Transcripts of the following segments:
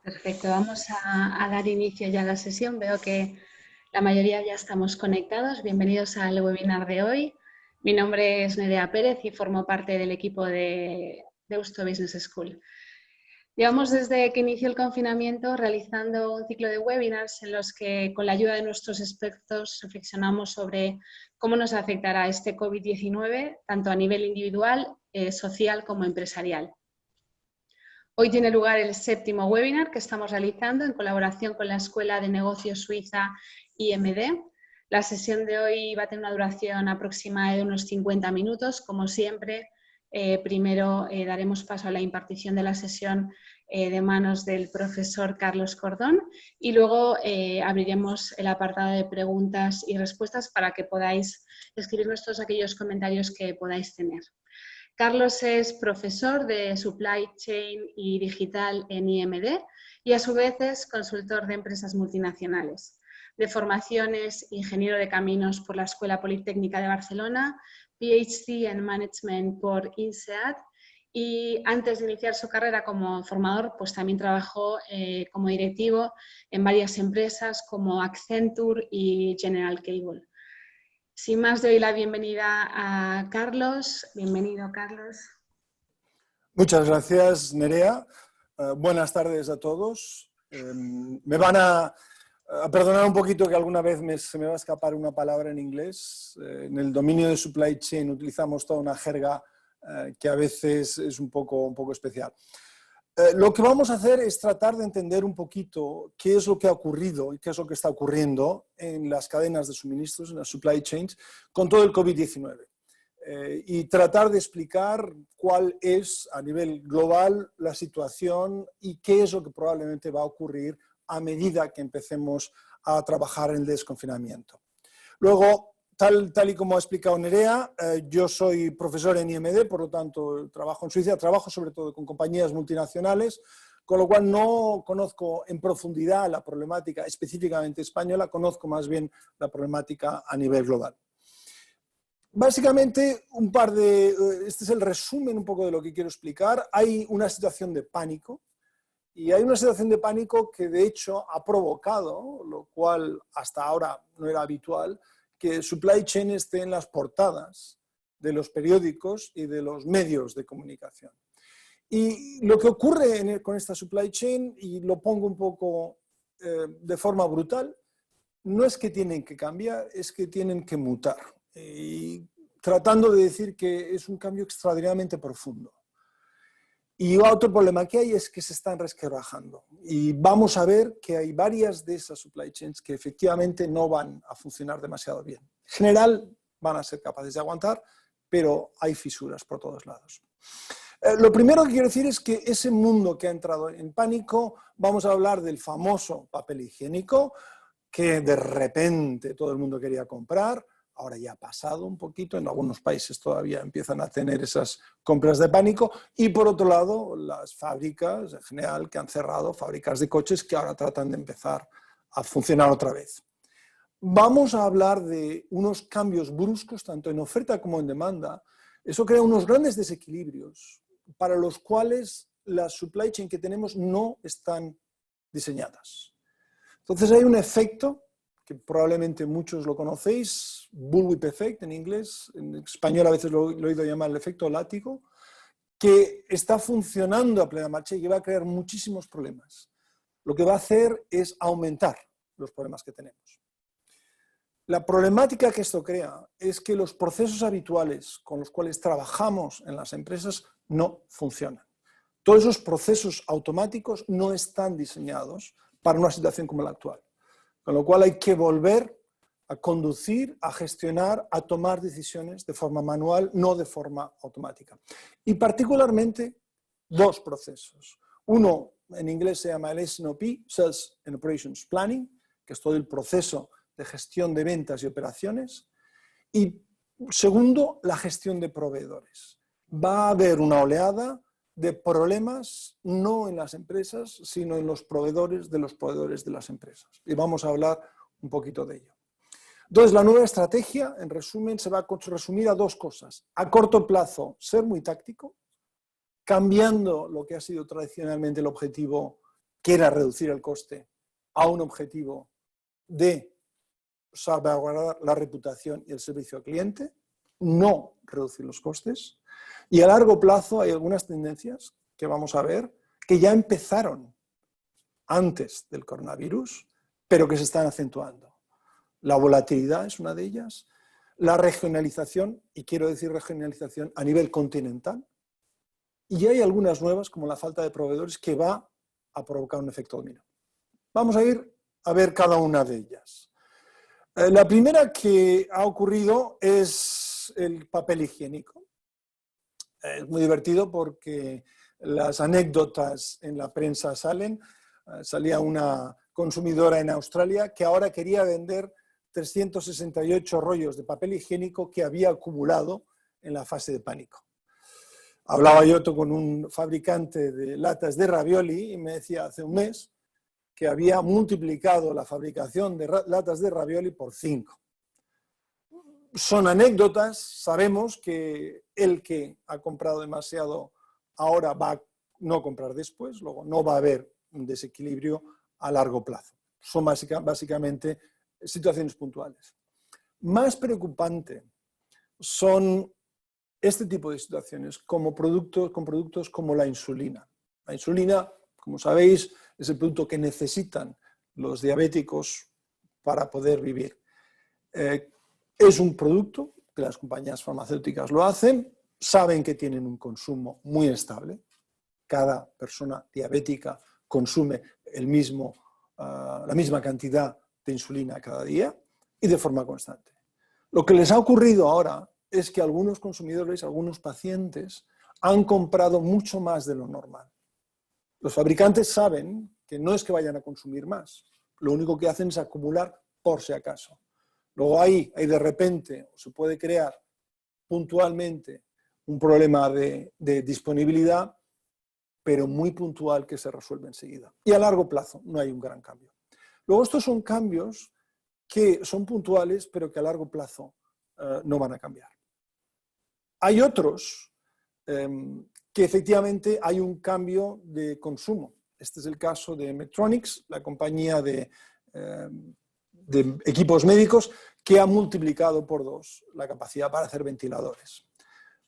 Perfecto, vamos a dar inicio ya a la sesión. Veo que la mayoría ya estamos conectados. Bienvenidos al webinar de hoy. Mi nombre es Nerea Pérez y formo parte del equipo de Deusto Business School. Llevamos desde que inició el confinamiento realizando un ciclo de webinars en los que, con la ayuda de nuestros expertos, reflexionamos sobre cómo nos afectará este COVID-19, tanto a nivel individual, social como empresarial. Hoy tiene lugar el 7º webinar que estamos realizando en colaboración con la Escuela de Negocios Suiza IMD. La sesión de hoy va a tener una duración aproximada de unos 50 minutos. Como siempre, primero daremos paso a la impartición de la sesión de manos del profesor Carlos Cordón y luego abriremos el apartado de preguntas y respuestas para que podáis escribirnos todos aquellos comentarios que podáis tener. Carlos es profesor de Supply Chain y Digital en IMD y a su vez es consultor de empresas multinacionales. De formación es ingeniero de caminos por la Escuela Politécnica de Barcelona, PhD en Management por INSEAD y antes de iniciar su carrera como formador, pues también trabajó como directivo en varias empresas como Accenture y General Cable. Sin más, doy la bienvenida a Carlos. Bienvenido, Carlos. Muchas gracias, Nerea. Buenas tardes a todos. Me van a perdonar un poquito que alguna vez se me va a escapar una palabra en inglés. En el dominio de supply chain utilizamos toda una jerga que a veces es un poco especial. Lo que vamos a hacer es tratar de entender un poquito qué es lo que ha ocurrido y qué es lo que está ocurriendo en las cadenas de suministros, en las supply chains, con todo el COVID-19. Y tratar de explicar cuál es a nivel global la situación y qué es lo que probablemente va a ocurrir a medida que empecemos a trabajar en el desconfinamiento. Luego, tal y como ha explicado Nerea, yo soy profesor en IMD, por lo tanto trabajo en Suiza, trabajo sobre todo con compañías multinacionales, con lo cual no conozco en profundidad la problemática específicamente española, conozco más bien la problemática a nivel global. Básicamente, este es el resumen un poco de lo que quiero explicar. Hay una situación de pánico y hay una situación de pánico que de hecho ha provocado, lo cual hasta ahora no era habitual, que supply chain esté en las portadas de los periódicos y de los medios de comunicación. Y lo que ocurre con esta supply chain, y lo pongo un poco de forma brutal, no es que tienen que cambiar, es que tienen que mutar. Y tratando de decir que es un cambio extraordinariamente profundo. Y otro problema que hay es que se están resquebrajando. Y vamos a ver que hay varias de esas supply chains que efectivamente no van a funcionar demasiado bien. En general van a ser capaces de aguantar, pero hay fisuras por todos lados. Lo primero que quiero decir es que ese mundo que ha entrado en pánico, vamos a hablar del famoso papel higiénico, que de repente todo el mundo quería comprar. Ahora ya ha pasado un poquito, en algunos países todavía empiezan a tener esas compras de pánico. Y por otro lado, las fábricas en general que han cerrado, fábricas de coches que ahora tratan de empezar a funcionar otra vez. Vamos a hablar de unos cambios bruscos, tanto en oferta como en demanda. Eso crea unos grandes desequilibrios para los cuales las supply chain que tenemos no están diseñadas. Entonces hay un efecto que probablemente muchos lo conocéis, bullwhip effect en inglés, en español a veces lo he oído llamar el efecto látigo, que está funcionando a plena marcha y que va a crear muchísimos problemas. Lo que va a hacer es aumentar los problemas que tenemos. La problemática que esto crea es que los procesos habituales con los cuales trabajamos en las empresas no funcionan. Todos esos procesos automáticos no están diseñados para una situación como la actual. Con lo cual hay que volver a conducir, a gestionar, a tomar decisiones de forma manual, no de forma automática. Y particularmente dos procesos. Uno, en inglés se llama el S&OP, Sales and Operations Planning, que es todo el proceso de gestión de ventas y operaciones. Y segundo, la gestión de proveedores. Va a haber una oleada de problemas, no en las empresas, sino en los proveedores de las empresas. Y vamos a hablar un poquito de ello. Entonces, la nueva estrategia, en resumen, se va a resumir a dos cosas. A corto plazo, ser muy táctico, cambiando lo que ha sido tradicionalmente el objetivo que era reducir el coste, a un objetivo de salvaguardar la reputación y el servicio al cliente, no reducir los costes. Y a largo plazo hay algunas tendencias que vamos a ver que ya empezaron antes del coronavirus, pero que se están acentuando. La volatilidad es una de ellas, la regionalización, y quiero decir regionalización a nivel continental, y hay algunas nuevas, como la falta de proveedores, que va a provocar un efecto dominó. Vamos a ir a ver cada una de ellas. La primera que ha ocurrido es el papel higiénico. Es muy divertido porque las anécdotas en la prensa salen. Salía una consumidora en Australia que ahora quería vender 368 rollos de papel higiénico que había acumulado en la fase de pánico. Hablaba yo con un fabricante de latas de ravioli y me decía hace un mes que había multiplicado la fabricación de latas de ravioli por 5. Son anécdotas, sabemos que el que ha comprado demasiado ahora va a no comprar después, luego no va a haber un desequilibrio a largo plazo. Son básicamente situaciones puntuales. Más preocupante son este tipo de situaciones con productos como la insulina. La insulina, como sabéis, es el producto que necesitan los diabéticos para poder vivir. Es un producto que las compañías farmacéuticas lo hacen, saben que tienen un consumo muy estable. Cada persona diabética consume la misma cantidad de insulina cada día y de forma constante. Lo que les ha ocurrido ahora es que algunos consumidores, algunos pacientes, han comprado mucho más de lo normal. Los fabricantes saben que no es que vayan a consumir más, lo único que hacen es acumular por si acaso. Luego ahí de repente se puede crear puntualmente un problema de disponibilidad, pero muy puntual que se resuelve enseguida. Y a largo plazo no hay un gran cambio. Luego estos son cambios que son puntuales, pero que a largo plazo no van a cambiar. Hay otros que efectivamente hay un cambio de consumo. Este es el caso de Medtronic, la compañía de equipos médicos que ha multiplicado por 2 la capacidad para hacer ventiladores.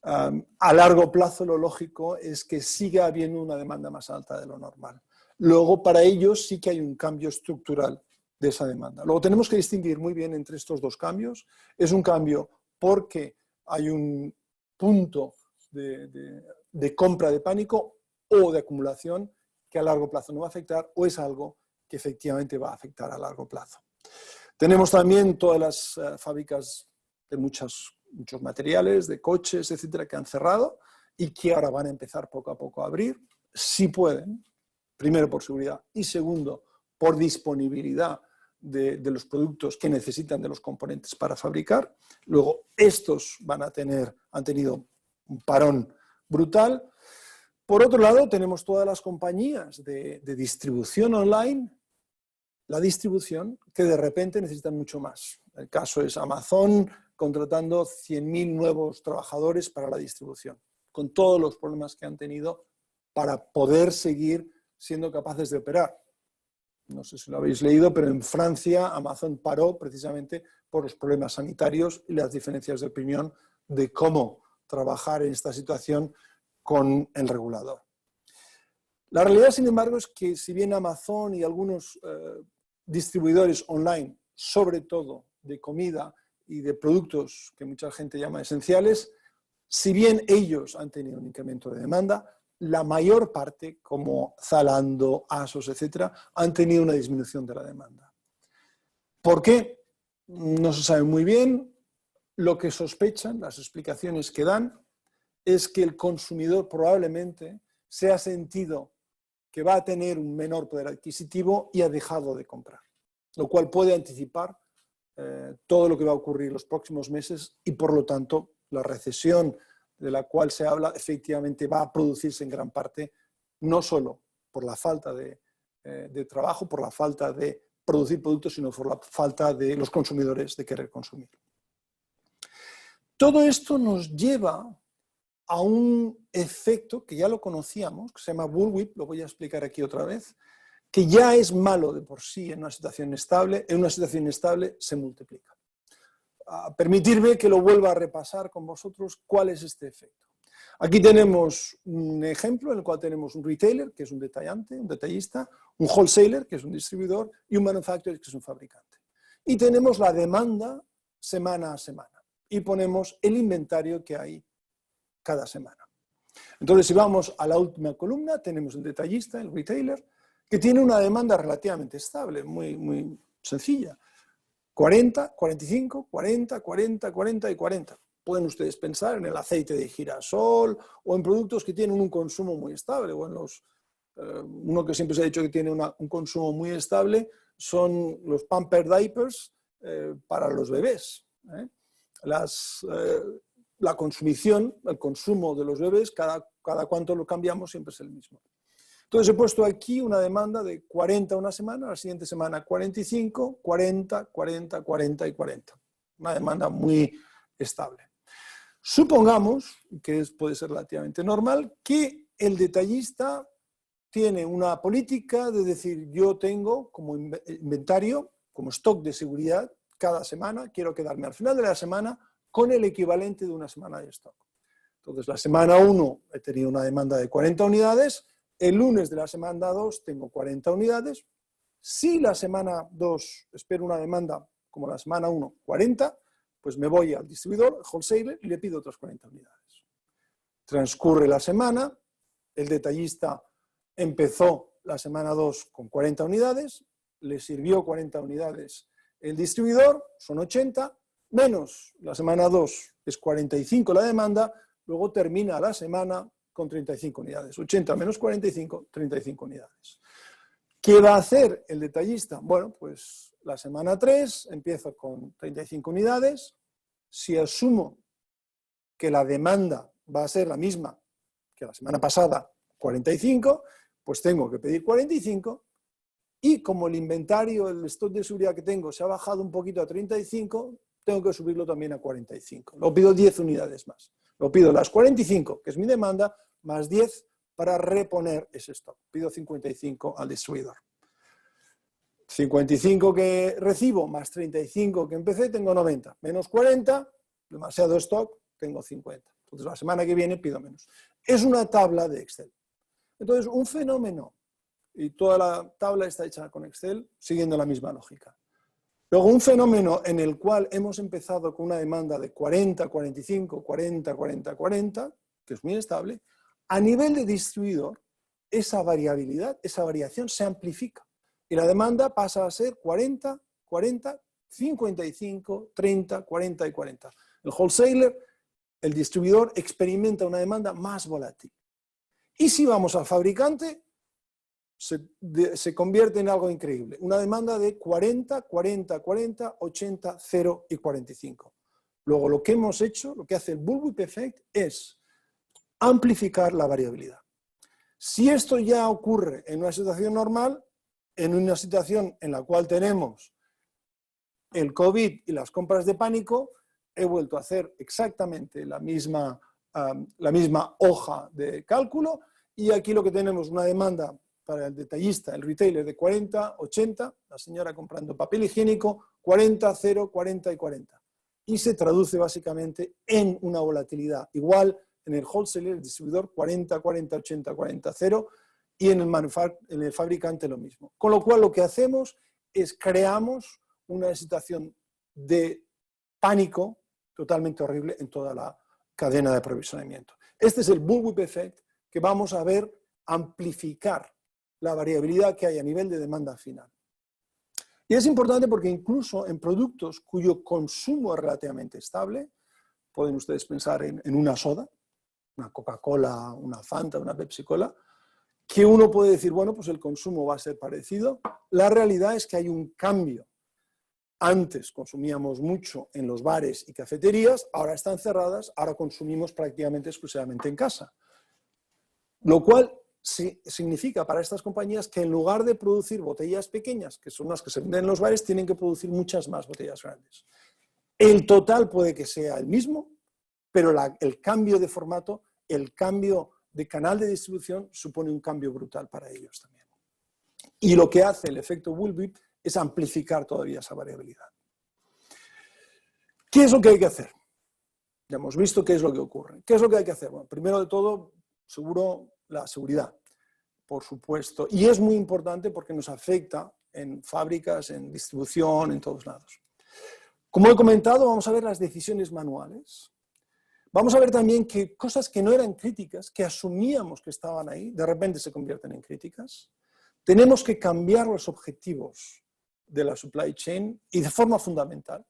A largo plazo lo lógico es que siga habiendo una demanda más alta de lo normal. Luego para ellos sí que hay un cambio estructural de esa demanda. Luego tenemos que distinguir muy bien entre estos dos cambios. Es un cambio porque hay un punto de compra de pánico o de acumulación que a largo plazo no va a afectar, o es algo que efectivamente va a afectar a largo plazo. Tenemos también todas las fábricas de muchos materiales, de coches, etcétera, que han cerrado y que ahora van a empezar poco a poco a abrir, si pueden, primero por seguridad y segundo por disponibilidad de los productos que necesitan de los componentes para fabricar. Luego estos han tenido un parón brutal. Por otro lado, tenemos todas las compañías de distribución online, la distribución, que de repente necesitan mucho más. El caso es Amazon contratando 100.000 nuevos trabajadores para la distribución, con todos los problemas que han tenido para poder seguir siendo capaces de operar. No sé si lo habéis leído, pero en Francia Amazon paró precisamente por los problemas sanitarios y las diferencias de opinión de cómo trabajar en esta situación con el regulador. La realidad, sin embargo, es que si bien Amazon y algunos distribuidores online, sobre todo de comida y de productos que mucha gente llama esenciales, si bien ellos han tenido un incremento de demanda, la mayor parte, como Zalando, ASOS, etcétera, han tenido una disminución de la demanda. ¿Por qué? No se sabe muy bien. Lo que sospechan, las explicaciones que dan, es que el consumidor probablemente se ha sentido que va a tener un menor poder adquisitivo y ha dejado de comprar, lo cual puede anticipar todo lo que va a ocurrir en los próximos meses y, por lo tanto, la recesión de la cual se habla efectivamente va a producirse en gran parte no solo por la falta de trabajo, por la falta de producir productos, sino por la falta de los consumidores de querer consumir. Todo esto nos lleva a un efecto que ya lo conocíamos, que se llama bullwhip, lo voy a explicar aquí otra vez, que ya es malo de por sí en una situación estable, en una situación inestable se multiplica. Permitirme que lo vuelva a repasar con vosotros cuál es este efecto. Aquí tenemos un ejemplo en el cual tenemos un retailer, que es un detallante, un detallista, un wholesaler, que es un distribuidor, y un manufacturer, que es un fabricante. Y tenemos la demanda semana a semana. Y ponemos el inventario que hay cada semana. Entonces, si vamos a la última columna, tenemos el detallista, el retailer, que tiene una demanda relativamente estable, muy sencilla. 40, 45, 40, 40, 40 y 40. Pueden ustedes pensar en el aceite de girasol o en productos que tienen un consumo muy estable, o en uno que siempre se ha dicho que tiene un consumo muy estable son los pamper diapers para los bebés. La consumición, el consumo de los bebés, cada cuánto lo cambiamos siempre es el mismo. Entonces he puesto aquí una demanda de 40 una semana, la siguiente semana 45, 40, 40, 40 y 40. Una demanda muy estable. Supongamos, que puede ser relativamente normal, que el detallista tiene una política de decir, yo tengo como inventario, como stock de seguridad, cada semana, quiero quedarme al final de la semana con el equivalente de una semana de stock. Entonces, la semana 1 he tenido una demanda de 40 unidades, el lunes de la semana 2 tengo 40 unidades, si la semana 2 espero una demanda como la semana 1, 40, pues me voy al distribuidor, wholesaler, y le pido otras 40 unidades. Transcurre la semana, el detallista empezó la semana 2 con 40 unidades, le sirvió 40 unidades el distribuidor, son 80, menos la semana 2 es 45 la demanda, luego termina la semana con 35 unidades. 80 menos 45, 35 unidades. ¿Qué va a hacer el detallista? Bueno, pues la semana 3 empiezo con 35 unidades. Si asumo que la demanda va a ser la misma que la semana pasada, 45, pues tengo que pedir 45. Y como el inventario, el stock de seguridad que tengo se ha bajado un poquito a 35, tengo que subirlo también a 45. Lo pido 10 unidades más. Lo pido las 45, que es mi demanda, más 10 para reponer ese stock. Pido 55 al distribuidor. 55 que recibo más 35 que empecé, tengo 90. Menos 40, demasiado stock, tengo 50. Entonces la semana que viene pido menos. Es una tabla de Excel. Entonces un fenómeno, y toda la tabla está hecha con Excel, siguiendo la misma lógica. Luego un fenómeno en el cual hemos empezado con una demanda de 40, 45, 40, 40, 40, que es muy estable, a nivel de distribuidor, esa variabilidad, esa variación se amplifica. Y la demanda pasa a ser 40, 40, 55, 30, 40 y 40. El wholesaler, el distribuidor, experimenta una demanda más volátil. Y si vamos al fabricante, se convierte en algo increíble. Una demanda de 40, 40, 40, 80, 0 y 45. Luego lo que hemos hecho, lo que hace el bullwhip effect es amplificar la variabilidad. Si esto ya ocurre en una situación normal, en una situación en la cual tenemos el COVID y las compras de pánico, he vuelto a hacer exactamente la misma hoja de cálculo y aquí lo que tenemos es una demanda para el detallista, el retailer de 40, 80, la señora comprando papel higiénico, 40, 0, 40 y 40. Y se traduce básicamente en una volatilidad igual en el wholesaler, el distribuidor, 40, 40, 80, 40, 0, y en el fabricante lo mismo. Con lo cual lo que hacemos es creamos una situación de pánico totalmente horrible en toda la cadena de aprovisionamiento. Este es el bullwhip effect que vamos a ver amplificar la variabilidad que hay a nivel de demanda final. Y es importante porque incluso en productos cuyo consumo es relativamente estable, pueden ustedes pensar en una soda, una Coca-Cola, una Fanta, una Pepsi-Cola, que uno puede decir, bueno, pues el consumo va a ser parecido. La realidad es que hay un cambio. Antes consumíamos mucho en los bares y cafeterías, ahora están cerradas, ahora consumimos prácticamente exclusivamente en casa. Lo cual significa para estas compañías que en lugar de producir botellas pequeñas, que son las que se venden en los bares, tienen que producir muchas más botellas grandes. El total puede que sea el mismo, pero el cambio de formato, el cambio de canal de distribución supone un cambio brutal para ellos también. Y lo que hace el efecto Bullwhip es amplificar todavía esa variabilidad. ¿Qué es lo que hay que hacer? Ya hemos visto qué es lo que ocurre. ¿Qué es lo que hay que hacer? Bueno, primero de todo, seguro la seguridad, por supuesto. Y es muy importante porque nos afecta en fábricas, en distribución, en todos lados. Como he comentado, vamos a ver las decisiones manuales. Vamos a ver también que cosas que no eran críticas, que asumíamos que estaban ahí, de repente se convierten en críticas. Tenemos que cambiar los objetivos de la supply chain y de forma fundamental.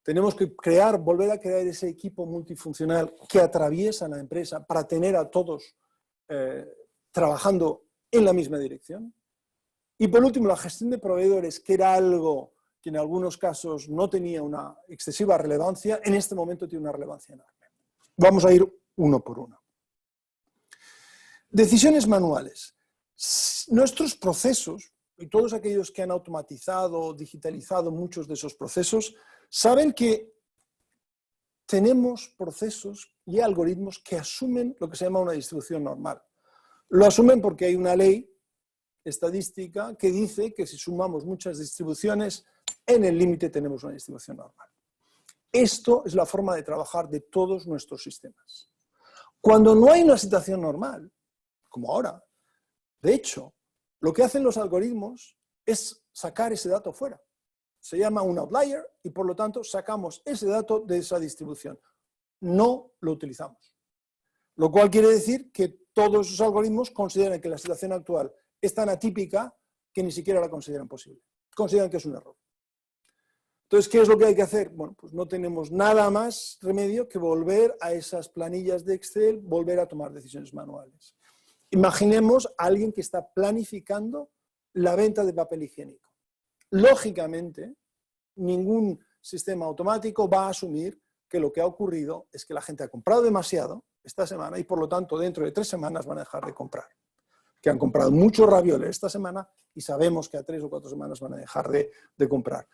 Tenemos que volver a crear ese equipo multifuncional que atraviesa la empresa para tener a todos trabajando en la misma dirección. Y por último, la gestión de proveedores, que era algo que en algunos casos no tenía una excesiva relevancia, en este momento tiene una relevancia enorme. Vamos a ir uno por uno. Decisiones manuales. Nuestros procesos, y todos aquellos que han automatizado, digitalizado muchos de esos procesos, saben que tenemos procesos y algoritmos que asumen lo que se llama una distribución normal. Lo asumen porque hay una ley estadística que dice que si sumamos muchas distribuciones, en el límite tenemos una distribución normal. Esto es la forma de trabajar de todos nuestros sistemas. Cuando no hay una situación normal, como ahora, de hecho, lo que hacen los algoritmos es sacar ese dato fuera. Se llama un outlier y por lo tanto sacamos ese dato de esa distribución. No lo utilizamos. Lo cual quiere decir que todos esos algoritmos consideran que la situación actual es tan atípica que ni siquiera la consideran posible. Consideran que es un error. Entonces, ¿qué es lo que hay que hacer? Bueno, pues no tenemos nada más remedio que volver a esas planillas de Excel, volver a tomar decisiones manuales. Imaginemos a alguien que está planificando la venta de papel higiénico. Lógicamente, ningún sistema automático va a asumir que lo que ha ocurrido es que la gente ha comprado demasiado esta semana y por lo tanto dentro de 3 semanas van a dejar de comprar. Que han comprado muchos ravioles esta semana y sabemos que a 3 o 4 semanas van a dejar de comprar.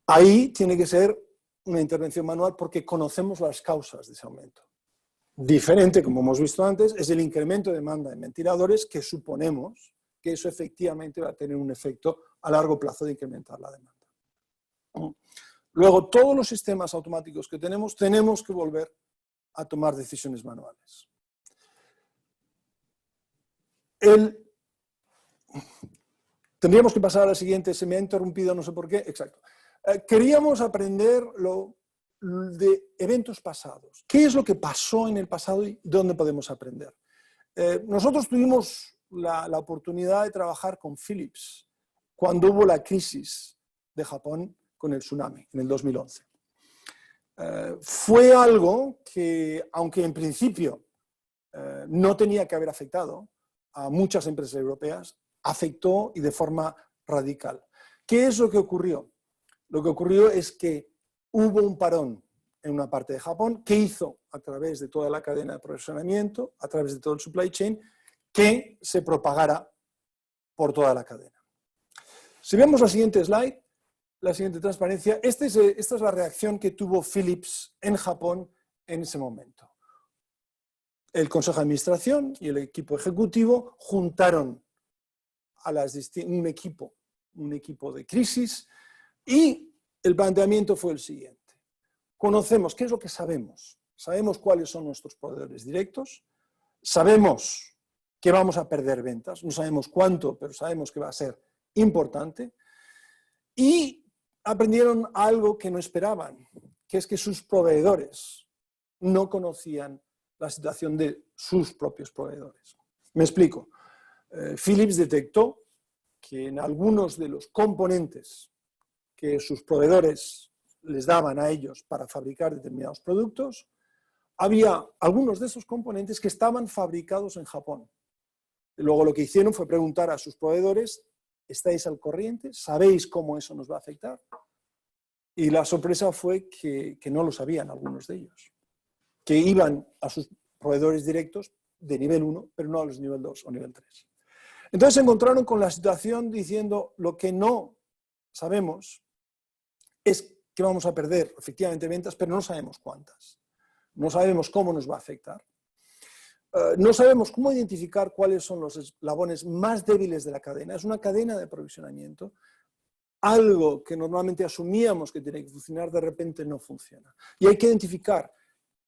Ahí tiene que ser una intervención manual porque conocemos las causas de ese aumento. Diferente, como hemos visto antes, es el incremento de demanda en ventiladores que suponemos que eso efectivamente va a tener un efecto a largo plazo de incrementar la demanda. Luego, todos los sistemas automáticos que tenemos que volver a tomar decisiones manuales. Tendríamos que pasar a la siguiente, se me ha interrumpido, no sé por qué, exacto. Queríamos aprender de eventos pasados. ¿Qué es lo que pasó en el pasado y dónde podemos aprender? Nosotros tuvimos la oportunidad de trabajar con Philips cuando hubo la crisis de Japón con el tsunami en el 2011. Fue algo que, aunque en principio no tenía que haber afectado a muchas empresas europeas, afectó y de forma radical. ¿Qué es lo que ocurrió? Lo que ocurrió es que hubo un parón en una parte de Japón que hizo, a través de toda la cadena de aprovisionamiento, a través de todo el supply chain, que se propagara por toda la cadena. Si vemos la siguiente slide, la siguiente transparencia, esta es la reacción que tuvo Philips en Japón en ese momento. El Consejo de Administración y el equipo ejecutivo juntaron a un equipo de crisis y el planteamiento fue el siguiente. Conocemos, ¿qué es lo que sabemos? Sabemos cuáles son nuestros proveedores directos, sabemos que vamos a perder ventas, no sabemos cuánto, pero sabemos que va a ser importante, y aprendieron algo que no esperaban, que es que sus proveedores no conocían la situación de sus propios proveedores. Me explico. Philips detectó que en algunos de los componentes que sus proveedores les daban a ellos para fabricar determinados productos, había algunos de esos componentes que estaban fabricados en Japón. Luego lo que hicieron fue preguntar a sus proveedores, ¿estáis al corriente? ¿Sabéis cómo eso nos va a afectar? Y la sorpresa fue que no lo sabían algunos de ellos, que iban a sus proveedores directos de nivel 1, pero no a los nivel 2 o nivel 3. Entonces se encontraron con la situación diciendo, lo que no sabemos es que vamos a perder efectivamente ventas, pero no sabemos cuántas. No sabemos cómo nos va a afectar. No sabemos cómo identificar cuáles son los eslabones más débiles de la cadena. Es una cadena de aprovisionamiento. Algo que normalmente asumíamos que tiene que funcionar, de repente no funciona. Y hay que identificar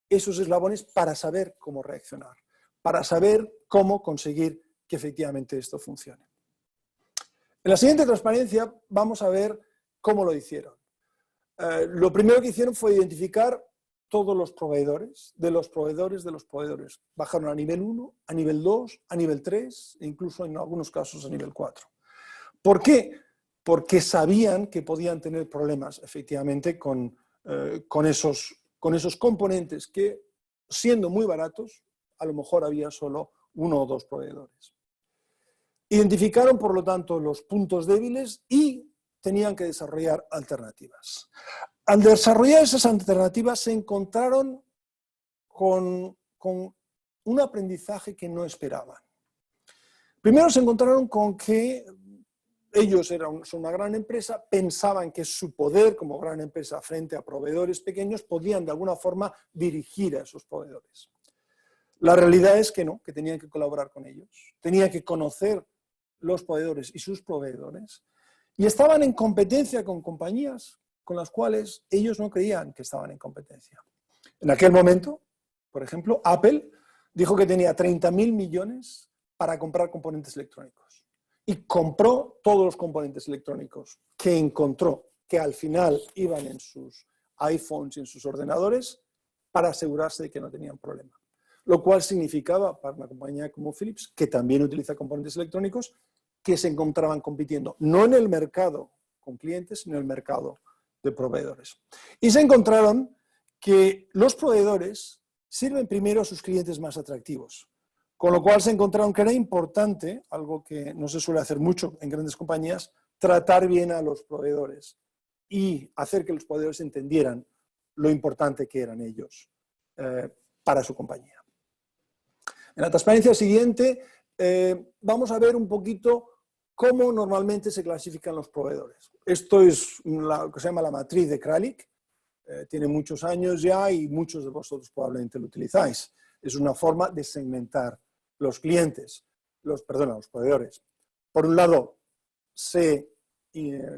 esos eslabones para saber cómo reaccionar, para saber cómo conseguir que efectivamente esto funcione. En la siguiente transparencia vamos a ver cómo lo hicieron. Lo primero que hicieron fue identificar todos los proveedores, de los proveedores, de los proveedores. Bajaron a nivel 1, a nivel 2, a nivel 3 e incluso en algunos casos a nivel 4. ¿Por qué? Porque sabían que podían tener problemas efectivamente con esos componentes que, siendo muy baratos, a lo mejor había solo 1 o 2 proveedores. Identificaron, por lo tanto, los puntos débiles y tenían que desarrollar alternativas. Al desarrollar esas alternativas se encontraron con un aprendizaje que no esperaban. Primero se encontraron con que ellos son una gran empresa, pensaban que su poder como gran empresa frente a proveedores pequeños podían de alguna forma dirigir a esos proveedores. La realidad es que no, que tenían que colaborar con ellos, tenían que conocer los proveedores y sus proveedores, y estaban en competencia con compañías con las cuales ellos no creían que estaban en competencia. En aquel momento, por ejemplo, Apple dijo que tenía 30.000 millones para comprar componentes electrónicos. Y compró todos los componentes electrónicos que encontró, que al final iban en sus iPhones y en sus ordenadores, para asegurarse de que no tenían problema. Lo cual significaba, para una compañía como Philips, que también utiliza componentes electrónicos, que se encontraban compitiendo, no en el mercado con clientes, sino en el mercado de proveedores. Y se encontraron que los proveedores sirven primero a sus clientes más atractivos. Con lo cual se encontraron que era importante, algo que no se suele hacer mucho en grandes compañías, tratar bien a los proveedores y hacer que los proveedores entendieran lo importante que eran ellos para su compañía. En la transparencia siguiente vamos a ver un poquito cómo normalmente se clasifican los proveedores. Esto es lo que se llama la matriz de Kralik, tiene muchos años ya y muchos de vosotros probablemente lo utilizáis. Es una forma de segmentar los clientes, los proveedores. Por un lado, se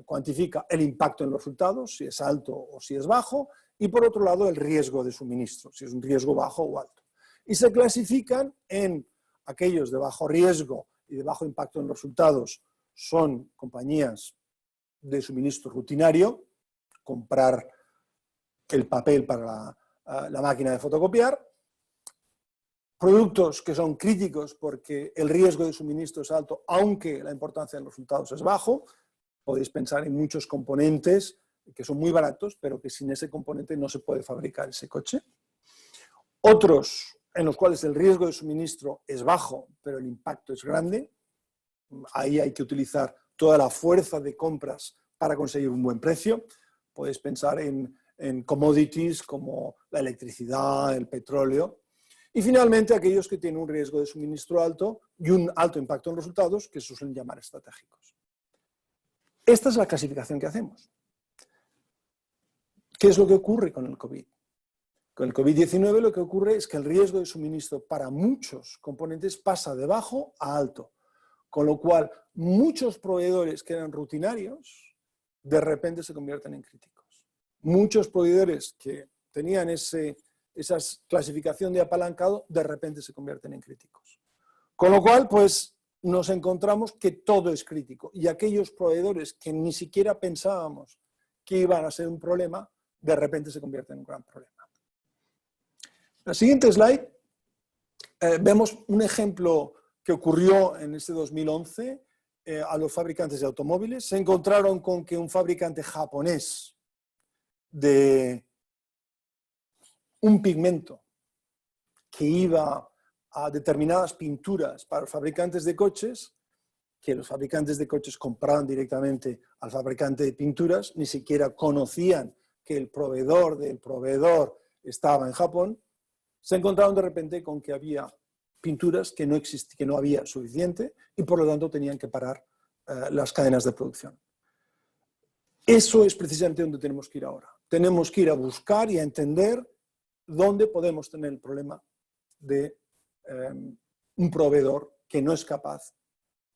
cuantifica el impacto en los resultados, si es alto o si es bajo, y por otro lado, el riesgo de suministro, si es un riesgo bajo o alto. Y se clasifican en aquellos de bajo riesgo y de bajo impacto en los resultados, son compañías de suministro rutinario, comprar el papel para la máquina de fotocopiar, productos que son críticos porque el riesgo de suministro es alto, aunque la importancia de los resultados es bajo. Podéis pensar en muchos componentes que son muy baratos, pero que sin ese componente no se puede fabricar ese coche. Otros en los cuales el riesgo de suministro es bajo, pero el impacto es grande. Ahí hay que utilizar toda la fuerza de compras para conseguir un buen precio. Podéis pensar en commodities como la electricidad, el petróleo. Y finalmente, aquellos que tienen un riesgo de suministro alto y un alto impacto en resultados, que se suelen llamar estratégicos. Esta es la clasificación que hacemos. ¿Qué es lo que ocurre con el COVID? Con el COVID-19 lo que ocurre es que el riesgo de suministro para muchos componentes pasa de bajo a alto, con lo cual muchos proveedores que eran rutinarios de repente se convierten en críticos. Muchos proveedores que tenían esa clasificación de apalancado, de repente se convierten en críticos. Con lo cual, pues, nos encontramos que todo es crítico y aquellos proveedores que ni siquiera pensábamos que iban a ser un problema, de repente se convierten en un gran problema. En la siguiente slide vemos un ejemplo que ocurrió en este 2011 a los fabricantes de automóviles. Se encontraron con que un fabricante japonés de un pigmento que iba a determinadas pinturas para los fabricantes de coches, que los fabricantes de coches compraban directamente al fabricante de pinturas, ni siquiera conocían que el proveedor del proveedor estaba en Japón, se encontraron de repente con que había pinturas que no había suficiente y por lo tanto tenían que parar las cadenas de producción. Eso es precisamente donde tenemos que ir ahora. Tenemos que ir a buscar y a entender dónde podemos tener el problema de un proveedor que no es capaz,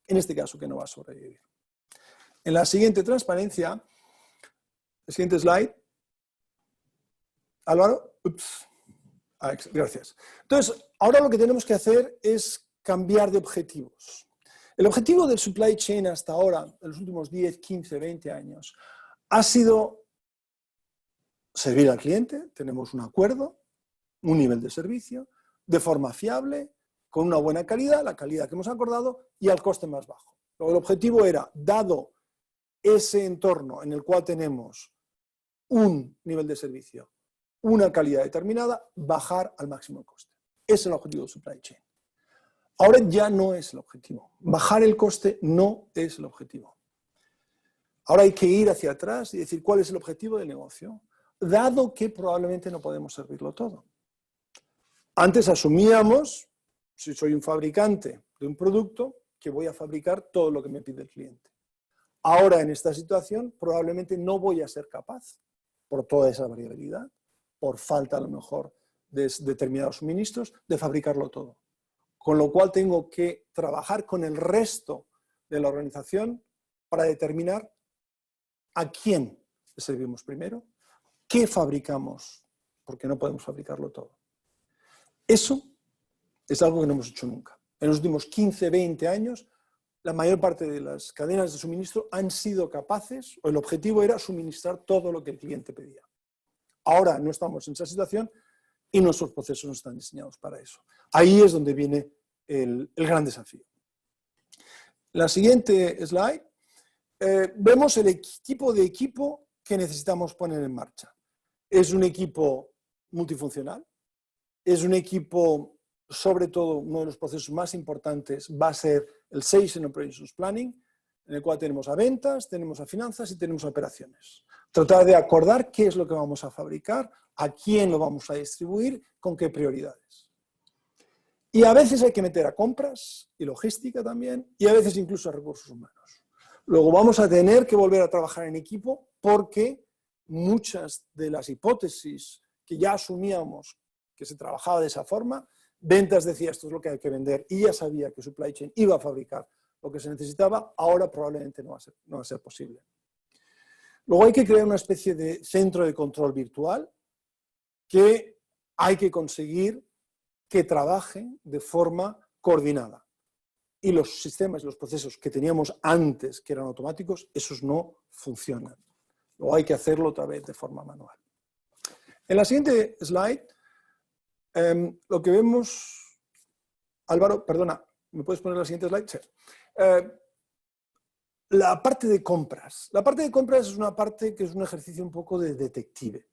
en este caso que no va a sobrevivir. En la siguiente transparencia, el siguiente slide. Álvaro, gracias. Entonces, ahora lo que tenemos que hacer es cambiar de objetivos. El objetivo del supply chain hasta ahora, en los últimos 10, 15, 20 años, ha sido servir al cliente. Tenemos un acuerdo, un nivel de servicio, de forma fiable, con una buena calidad, la calidad que hemos acordado, y al coste más bajo. Luego, el objetivo era, dado ese entorno en el cual tenemos un nivel de servicio, una calidad determinada, bajar al máximo el coste. Ese es el objetivo del supply chain. Ahora ya no es el objetivo. Bajar el coste no es el objetivo. Ahora hay que ir hacia atrás y decir cuál es el objetivo del negocio, dado que probablemente no podemos servirlo todo. Antes asumíamos, si soy un fabricante de un producto, que voy a fabricar todo lo que me pide el cliente. Ahora, en esta situación, probablemente no voy a ser capaz, por toda esa variabilidad, por falta a lo mejor de determinados suministros, de fabricarlo todo. Con lo cual tengo que trabajar con el resto de la organización para determinar a quién le servimos primero, qué fabricamos, porque no podemos fabricarlo todo. Eso es algo que no hemos hecho nunca. En los últimos 15, 20 años, la mayor parte de las cadenas de suministro han sido capaces, o el objetivo era suministrar todo lo que el cliente pedía. Ahora no estamos en esa situación y nuestros procesos no están diseñados para eso. Ahí es donde viene el gran desafío. La siguiente slide, vemos el tipo de equipo que necesitamos poner en marcha. Es un equipo multifuncional, es un equipo, sobre todo, uno de los procesos más importantes va a ser el Sales and Operations Planning, en el cual tenemos a ventas, tenemos a finanzas y tenemos a operaciones. Tratar de acordar qué es lo que vamos a fabricar, a quién lo vamos a distribuir, con qué prioridades. Y a veces hay que meter a compras y logística también, y a veces incluso a recursos humanos. Luego vamos a tener que volver a trabajar en equipo porque muchas de las hipótesis que ya asumíamos que se trabajaba de esa forma, ventas decía esto es lo que hay que vender y ya sabía que supply chain iba a fabricar lo que se necesitaba, ahora probablemente no va a ser posible. Luego hay que crear una especie de centro de control virtual que hay que conseguir que trabaje de forma coordinada. Y los sistemas y los procesos que teníamos antes, que eran automáticos, esos no funcionan. Luego hay que hacerlo otra vez de forma manual. En la siguiente slide, lo que vemos... Álvaro, perdona, ¿me puedes poner la siguiente slide? Sí. La parte de compras. La parte de compras es una parte que es un ejercicio un poco de detective.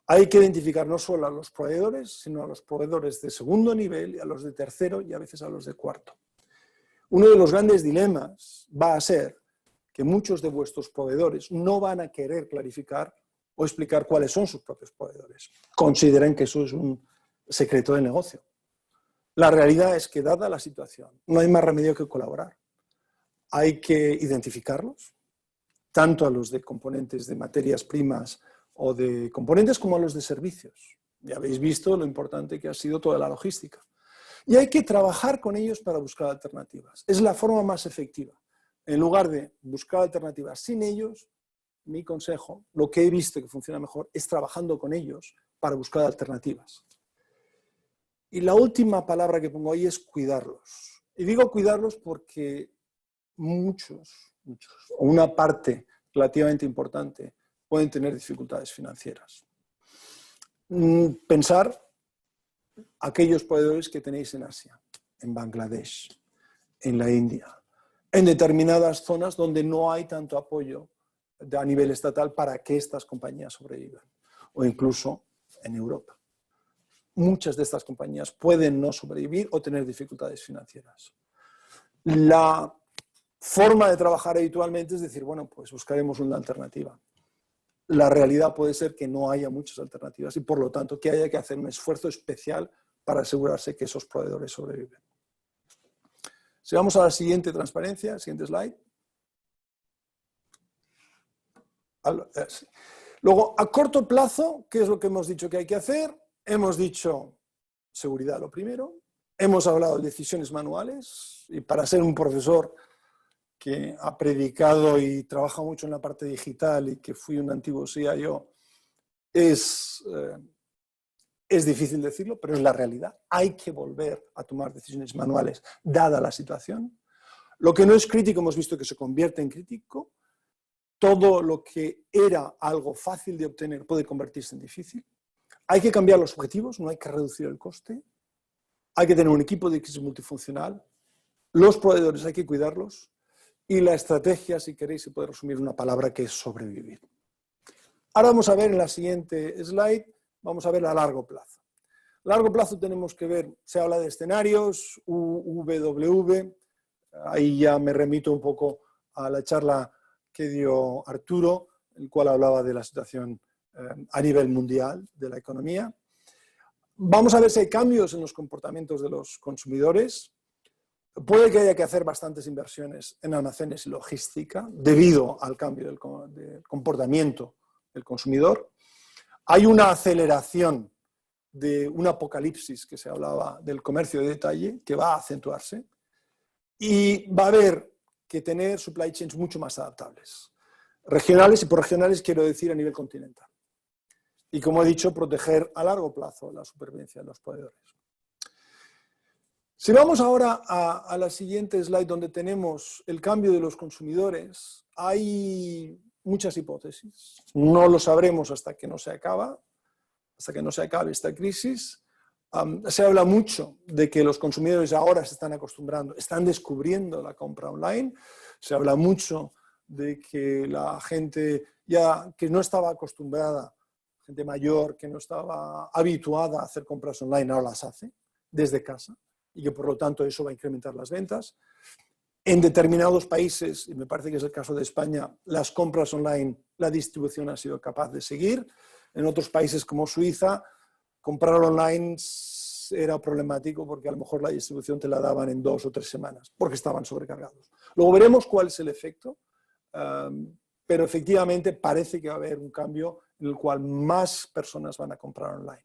Hay que identificar no solo a los proveedores, sino a los proveedores de segundo nivel, y a los de tercero y a veces a los de cuarto. Uno de los grandes dilemas va a ser que muchos de vuestros proveedores no van a querer clarificar o explicar cuáles son sus propios proveedores. Consideren que eso es un secreto de negocio. La realidad es que, dada la situación, no hay más remedio que colaborar. Hay que identificarlos, tanto a los de componentes de materias primas o de componentes como a los de servicios. Ya habéis visto lo importante que ha sido toda la logística. Y hay que trabajar con ellos para buscar alternativas. Es la forma más efectiva. En lugar de buscar alternativas sin ellos, mi consejo, lo que he visto que funciona mejor, es trabajando con ellos para buscar alternativas. Y la última palabra que pongo ahí es cuidarlos. Y digo cuidarlos porque muchos, o una parte relativamente importante, pueden tener dificultades financieras. Pensar aquellos proveedores que tenéis en Asia, en Bangladesh, en la India, en determinadas zonas donde no hay tanto apoyo a nivel estatal para que estas compañías sobrevivan, o incluso en Europa. Muchas de estas compañías pueden no sobrevivir o tener dificultades financieras. La forma de trabajar habitualmente es decir, bueno, pues buscaremos una alternativa. La realidad puede ser que no haya muchas alternativas y por lo tanto que haya que hacer un esfuerzo especial para asegurarse que esos proveedores sobreviven. Si vamos a la siguiente transparencia, siguiente slide. Luego, a corto plazo, ¿qué es lo que hemos dicho que hay que hacer? Hemos dicho seguridad lo primero, Hemos hablado de decisiones manuales y para ser un profesor que ha predicado y trabaja mucho en la parte digital y que fui un antiguo CIO, es difícil decirlo, pero es la realidad. Hay que volver a tomar decisiones manuales, dada la situación. Lo que no es crítico, hemos visto que se convierte en crítico. Todo lo que era algo fácil de obtener puede convertirse en difícil. Hay que cambiar los objetivos, no hay que reducir el coste. Hay que tener un equipo de crisis multifuncional. Los proveedores hay que cuidarlos. Y la estrategia, si queréis, se puede resumir en una palabra que es sobrevivir. Ahora vamos a ver en la siguiente slide, vamos a ver a largo plazo. A largo plazo tenemos que ver, se habla de escenarios, UWW, ahí ya me remito un poco a la charla que dio Arturo, el cual hablaba de la situación a nivel mundial de la economía. Vamos a ver si hay cambios en los comportamientos de los consumidores. Puede que haya que hacer bastantes inversiones en almacenes y logística debido al cambio del comportamiento del consumidor. Hay una aceleración de un apocalipsis que se hablaba del comercio de detalle que va a acentuarse y va a haber que tener supply chains mucho más adaptables. Regionales, y por regionales quiero decir a nivel continental. Y como he dicho, proteger a largo plazo la supervivencia de los proveedores. Si vamos ahora a la siguiente slide donde tenemos el cambio de los consumidores, hay muchas hipótesis. No lo sabremos hasta que no se acabe esta crisis. Se habla mucho de que los consumidores ahora se están acostumbrando, están descubriendo la compra online. Se habla mucho de que la gente ya que no estaba acostumbrada, gente mayor que no estaba habituada a hacer compras online, ahora las hace desde casa y que por lo tanto eso va a incrementar las ventas. En determinados países, y me parece que es el caso de España, las compras online, la distribución ha sido capaz de seguir. En otros países como Suiza, comprar online era problemático porque a lo mejor la distribución te la daban en 2 o 3 semanas, porque estaban sobrecargados. Luego veremos cuál es el efecto, pero efectivamente parece que va a haber un cambio en el cual más personas van a comprar online.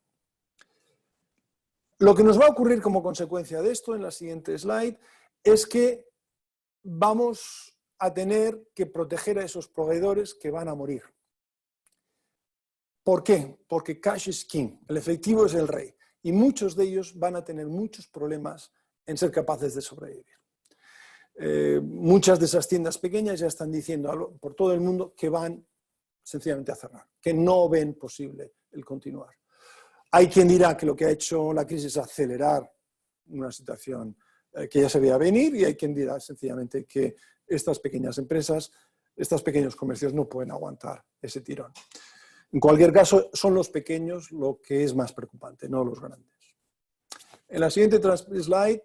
Lo que nos va a ocurrir como consecuencia de esto, en la siguiente slide, es que vamos a tener que proteger a esos proveedores que van a morir. ¿Por qué? Porque cash is king, el efectivo es el rey, y muchos de ellos van a tener muchos problemas en ser capaces de sobrevivir. Muchas de esas tiendas pequeñas ya están diciendo por todo el mundo que van sencillamente a cerrar, que no ven posible el continuar. Hay quien dirá que lo que ha hecho la crisis es acelerar una situación que ya se veía venir, y hay quien dirá sencillamente que estas pequeñas empresas, estos pequeños comercios no pueden aguantar ese tirón. En cualquier caso, son los pequeños lo que es más preocupante, no los grandes. En la siguiente slide,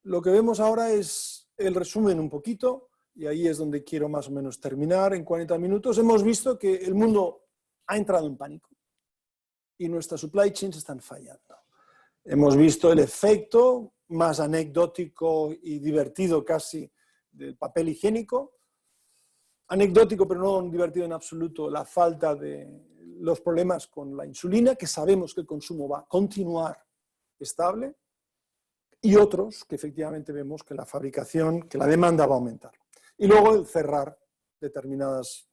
lo que vemos ahora es el resumen un poquito, y ahí es donde quiero más o menos terminar en 40 minutos. Hemos visto que el mundo ha entrado en pánico y nuestras supply chains están fallando. Hemos visto el efecto más anecdótico y divertido casi del papel higiénico. Anecdótico, pero no divertido en absoluto, la falta de los problemas con la insulina, que sabemos que el consumo va a continuar estable, y otros que efectivamente vemos que la fabricación, que la demanda va a aumentar. Y luego el cerrar determinadas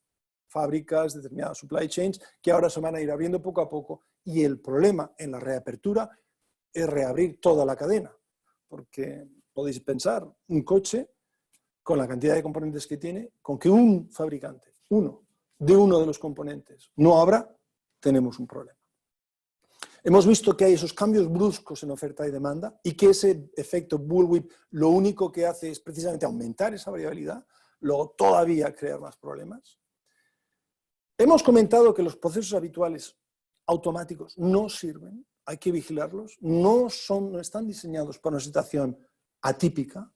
fábricas, determinadas supply chains, que ahora se van a ir abriendo poco a poco, y el problema en la reapertura es reabrir toda la cadena, porque podéis pensar, un coche, con la cantidad de componentes que tiene, con que un fabricante, uno de los componentes, no abra, tenemos un problema. Hemos visto que hay esos cambios bruscos en oferta y demanda y que ese efecto bullwhip lo único que hace es precisamente aumentar esa variabilidad, luego todavía crear más problemas. Hemos comentado que los procesos habituales automáticos no sirven, hay que vigilarlos, no están diseñados para una situación atípica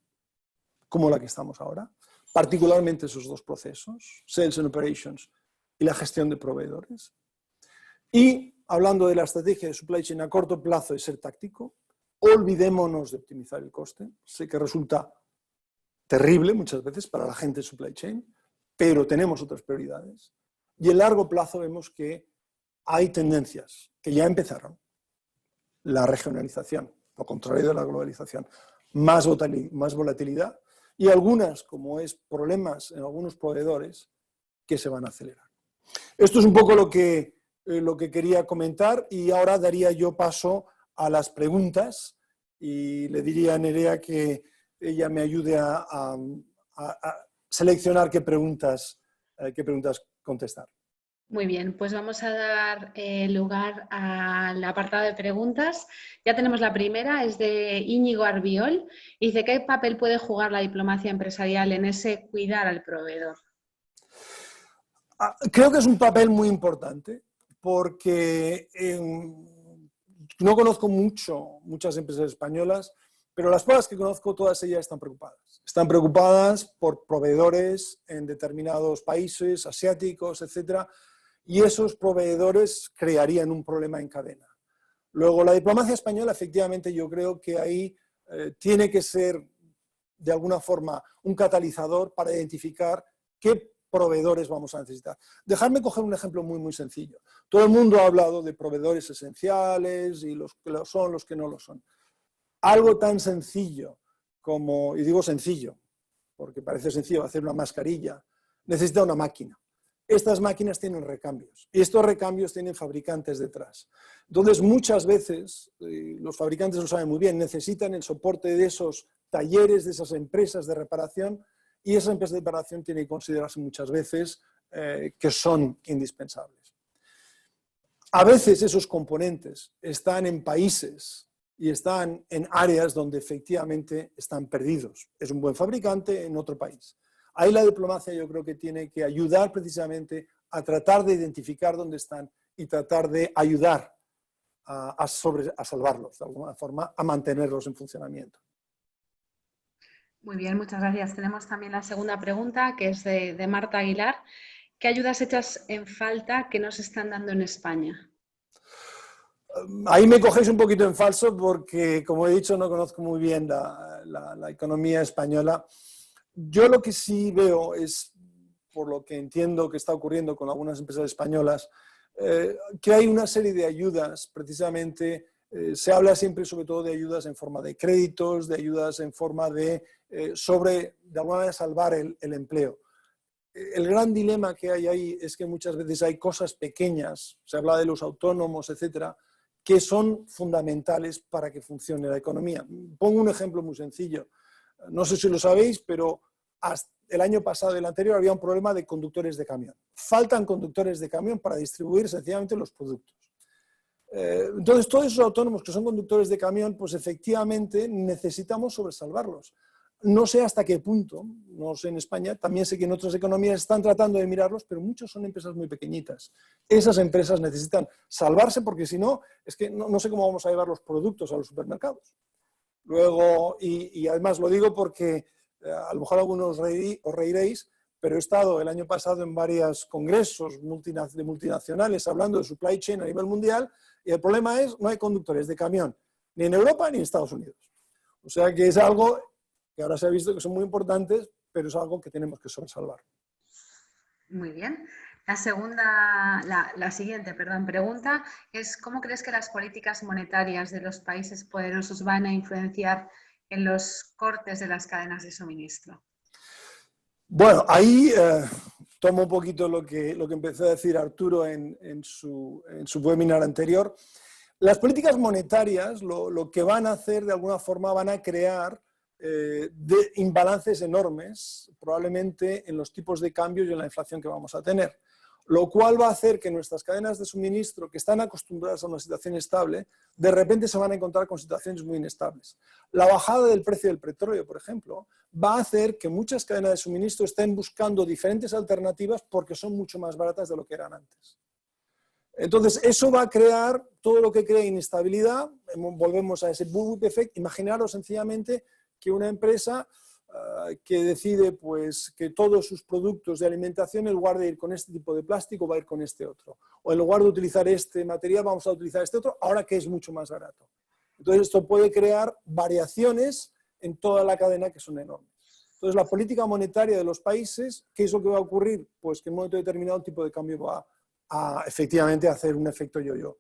como la que estamos ahora, particularmente esos dos procesos, Sales and Operations y la gestión de proveedores. Y hablando de la estrategia de supply chain a corto plazo de ser táctico, olvidémonos de optimizar el coste. Sé que resulta terrible muchas veces para la gente de supply chain, pero tenemos otras prioridades. Y en largo plazo vemos que hay tendencias que ya empezaron. La regionalización, lo contrario de la globalización, más volatilidad y algunas, como es problemas en algunos proveedores, que se van a acelerar. Esto es un poco lo que quería comentar y ahora daría yo paso a las preguntas y le diría a Nerea que ella me ayude a seleccionar qué preguntas contestar. Muy bien, pues vamos a dar lugar al apartado de preguntas. Ya tenemos la primera, es de Íñigo Arbiol. Dice, ¿qué papel puede jugar la diplomacia empresarial en ese cuidar al proveedor? Creo que es un papel muy importante porque no conozco muchas empresas españolas, pero las pocas que conozco, todas ellas están preocupadas. Están preocupadas por proveedores en determinados países, asiáticos, etcétera, y esos proveedores crearían un problema en cadena. Luego, la diplomacia española, efectivamente, yo creo que ahí tiene que ser, de alguna forma, un catalizador para identificar qué proveedores vamos a necesitar. Dejadme coger un ejemplo muy sencillo. Todo el mundo ha hablado de proveedores esenciales y los que lo son, los que no lo son. Algo tan sencillo como, y digo sencillo, porque parece sencillo hacer una mascarilla, necesita una máquina. Estas máquinas tienen recambios y estos recambios tienen fabricantes detrás. Entonces, muchas veces, los fabricantes lo saben muy bien, necesitan el soporte de esos talleres, de esas empresas de reparación, y esas empresas de reparación tienen que considerarse muchas veces que son indispensables. A veces esos componentes están en países y están en áreas donde efectivamente están perdidos. Es un buen fabricante en otro país. Ahí la diplomacia yo creo que tiene que ayudar precisamente a tratar de identificar dónde están y tratar de ayudar a salvarlos, de alguna forma, a mantenerlos en funcionamiento. Muy bien, muchas gracias. Tenemos también la segunda pregunta, que es de Marta Aguilar. ¿Qué ayudas echas en falta que nos están dando en España? Ahí me cogéis un poquito en falso porque, como he dicho, no conozco muy bien la economía española. Yo lo que sí veo es, por lo que entiendo que está ocurriendo con algunas empresas españolas, que hay una serie de ayudas, precisamente, se habla siempre sobre todo de ayudas en forma de créditos, de ayudas en forma de alguna manera salvar el empleo. El gran dilema que hay ahí es que muchas veces hay cosas pequeñas, se habla de los autónomos, etcétera, que son fundamentales para que funcione la economía. Pongo un ejemplo muy sencillo. No sé si lo sabéis, pero hasta el año pasado y el anterior había un problema de conductores de camión. Faltan conductores de camión para distribuir sencillamente los productos. Entonces, todos esos autónomos que son conductores de camión, pues efectivamente necesitamos sobresalvarlos. No sé hasta qué punto, no sé en España, también sé que en otras economías están tratando de mirarlos, pero muchos son empresas muy pequeñitas. Esas empresas necesitan salvarse porque si no, es que no sé cómo vamos a llevar los productos a los supermercados. Luego, y además lo digo porque a lo mejor algunos os reiréis, pero he estado el año pasado en varios congresos de multinacionales hablando de supply chain a nivel mundial y el problema es no hay conductores de camión ni en Europa ni en Estados Unidos. O sea que es algo que ahora se ha visto que son muy importantes, pero es algo que tenemos que sobresalvar. Muy bien. La siguiente pregunta es ¿cómo crees que las políticas monetarias de los países poderosos van a influenciar en los cortes de las cadenas de suministro? Bueno, ahí tomo un poquito lo que empezó a decir Arturo en su webinar anterior. Las políticas monetarias lo que van a hacer, de alguna forma, van a crear imbalances enormes, probablemente en los tipos de cambio y en la inflación que vamos a tener. Lo cual va a hacer que nuestras cadenas de suministro, que están acostumbradas a una situación estable, de repente se van a encontrar con situaciones muy inestables. La bajada del precio del petróleo, por ejemplo, va a hacer que muchas cadenas de suministro estén buscando diferentes alternativas porque son mucho más baratas de lo que eran antes. Entonces, eso va a crear todo lo que crea inestabilidad. Volvemos a ese bullwhip effect. Imaginaros sencillamente que una empresa que decide pues, que todos sus productos de alimentación, en lugar de ir con este tipo de plástico, va a ir con este otro. O en lugar de utilizar este material, vamos a utilizar este otro, ahora que es mucho más barato. Entonces, esto puede crear variaciones en toda la cadena que son enormes. Entonces, la política monetaria de los países, ¿qué es lo que va a ocurrir? Pues que en un momento determinado el tipo de cambio va a efectivamente hacer un efecto yo-yo.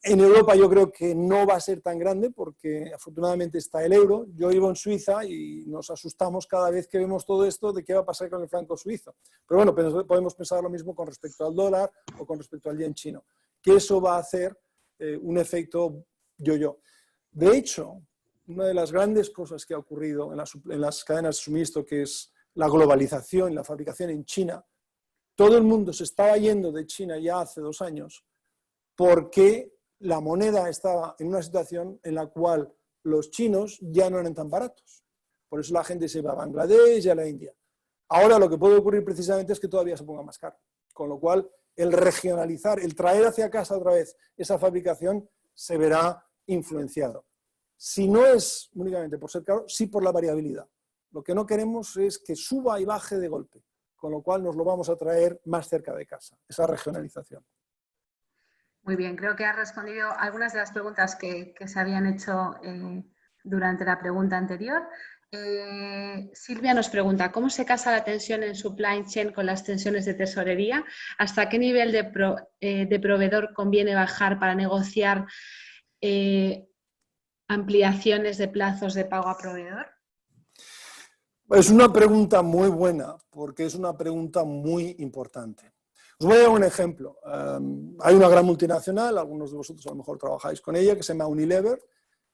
En Europa yo creo que no va a ser tan grande porque afortunadamente está el euro. Yo vivo en Suiza y nos asustamos cada vez que vemos todo esto de qué va a pasar con el franco suizo. Pero bueno, podemos pensar lo mismo con respecto al dólar o con respecto al yen chino, que eso va a hacer un efecto yo-yo. De hecho, una de las grandes cosas que ha ocurrido en las cadenas de suministro, que es la globalización, la fabricación en China, todo el mundo se estaba yendo de China ya hace 2 años porque la moneda estaba en una situación en la cual los chinos ya no eran tan baratos. Por eso la gente se va a Bangladesh y a la India. Ahora lo que puede ocurrir precisamente es que todavía se ponga más caro. Con lo cual, el regionalizar, el traer hacia casa otra vez esa fabricación se verá influenciado. Si no es únicamente por ser caro, sí por la variabilidad. Lo que no queremos es que suba y baje de golpe, con lo cual nos lo vamos a traer más cerca de casa, esa regionalización. Muy bien, creo que has respondido algunas de las preguntas que se habían hecho durante la pregunta anterior. Silvia nos pregunta, ¿cómo se casa la tensión en supply chain con las tensiones de tesorería? ¿Hasta qué nivel de proveedor conviene bajar para negociar ampliaciones de plazos de pago a proveedor? Es una pregunta muy buena, porque es una pregunta muy importante. Os voy a dar un ejemplo. Hay una gran multinacional, algunos de vosotros a lo mejor trabajáis con ella, que se llama Unilever,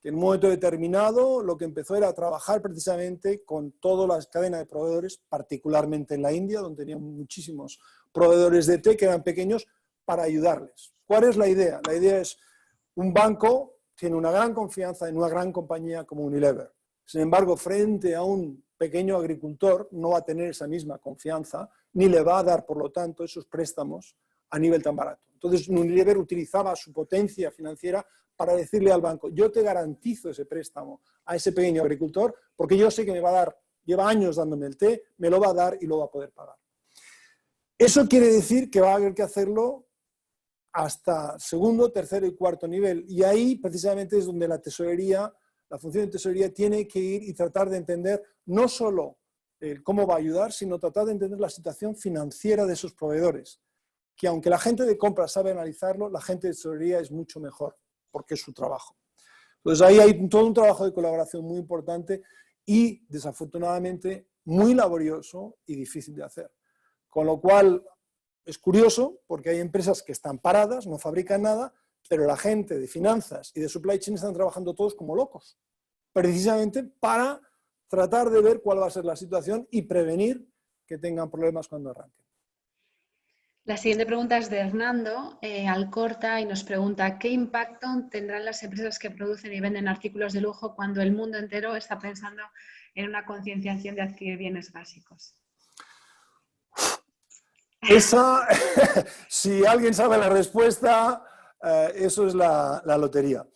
que en un momento determinado lo que empezó era a trabajar precisamente con toda la cadena de proveedores, particularmente en la India, donde tenían muchísimos proveedores de té que eran pequeños, para ayudarles. ¿Cuál es la idea? La idea es, un banco tiene una gran confianza en una gran compañía como Unilever. Sin embargo, frente a un pequeño agricultor no va a tener esa misma confianza, ni le va a dar, por lo tanto, esos préstamos a nivel tan barato. Entonces, Unilever utilizaba su potencia financiera para decirle al banco, yo te garantizo ese préstamo a ese pequeño agricultor, porque yo sé que me va a dar, lleva años dándome el té, me lo va a dar y lo va a poder pagar. Eso quiere decir que va a haber que hacerlo hasta segundo, tercero y cuarto nivel. Y ahí, precisamente, es donde la tesorería, la función de tesorería tiene que ir y tratar de entender no solo cómo va a ayudar, sino tratar de entender la situación financiera de esos proveedores, que aunque la gente de compra sabe analizarlo, la gente de tesorería es mucho mejor, porque es su trabajo. Entonces ahí hay todo un trabajo de colaboración muy importante y, desafortunadamente, muy laborioso y difícil de hacer. Con lo cual, es curioso, porque hay empresas que están paradas, no fabrican nada, pero la gente de finanzas y de supply chain están trabajando todos como locos, precisamente para tratar de ver cuál va a ser la situación y prevenir que tengan problemas cuando arranquen. La siguiente pregunta es de Hernando Alcorta y nos pregunta, ¿qué impacto tendrán las empresas que producen y venden artículos de lujo cuando el mundo entero está pensando en una concienciación de adquirir bienes básicos? Esa, si alguien sabe la respuesta, eso es la lotería.